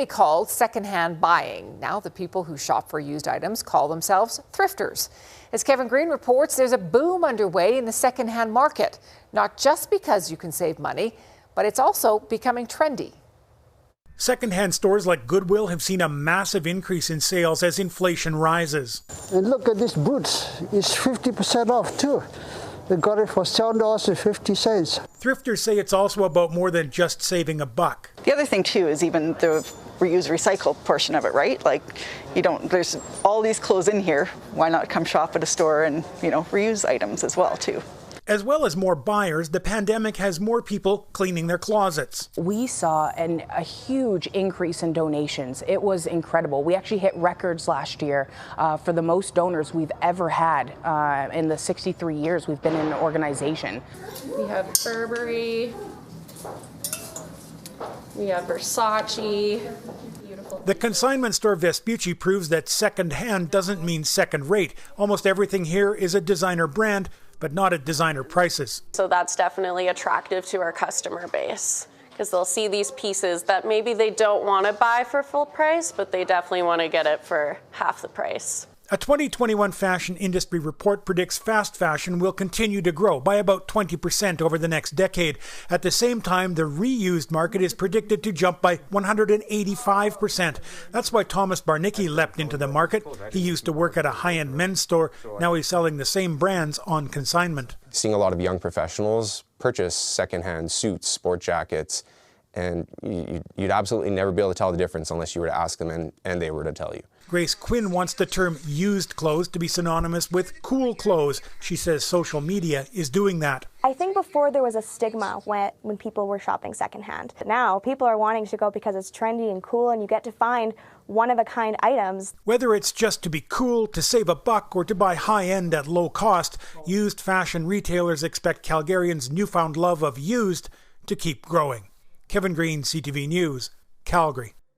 be called secondhand buying. Now the people who shop for used items call themselves thrifters. As Kevin Green reports, there's a boom underway in the secondhand market, not just because you can save money, but it's also becoming trendy. Secondhand stores like Goodwill have seen a massive increase in sales as inflation rises. And look at this boots, it's 50% off too. They got it for $7.50. Thrifters say it's also about more than just saving a buck. The other thing too is even the reuse recycle portion of it, right? Like, there's all these clothes in here. Why not come shop at a store and, reuse items as well too? As well as more buyers, the pandemic has more people cleaning their closets. We saw a huge increase in donations. It was incredible. We actually hit records last year for the most donors we've ever had in the 63 years we've been in the organization. We have Burberry, we have Versace. Beautiful. The consignment store Vespucci proves that second-hand doesn't mean second-rate. Almost everything here is a designer brand, but not at designer prices. So that's definitely attractive to our customer base, because they'll see these pieces that maybe they don't want to buy for full price, but they definitely want to get it for half the price. A 2021 fashion industry report predicts fast fashion will continue to grow by about 20% over the next decade. At the same time, the reused market is predicted to jump by 185%. That's why Thomas Barnicki leapt into the market. He used to work at a high-end men's store. Now he's selling the same brands on consignment. Seeing a lot of young professionals purchase secondhand suits, sport jackets, and you'd absolutely never be able to tell the difference unless you were to ask them and they were to tell you. Grace Quinn wants the term used clothes to be synonymous with cool clothes. She says social media is doing that. I think before there was a stigma when people were shopping secondhand. Now people are wanting to go because it's trendy and cool and you get to find one-of-a-kind items. Whether it's just to be cool, to save a buck, or to buy high-end at low cost, used fashion retailers expect Calgarians' newfound love of used to keep growing. Kevin Green, CTV News, Calgary.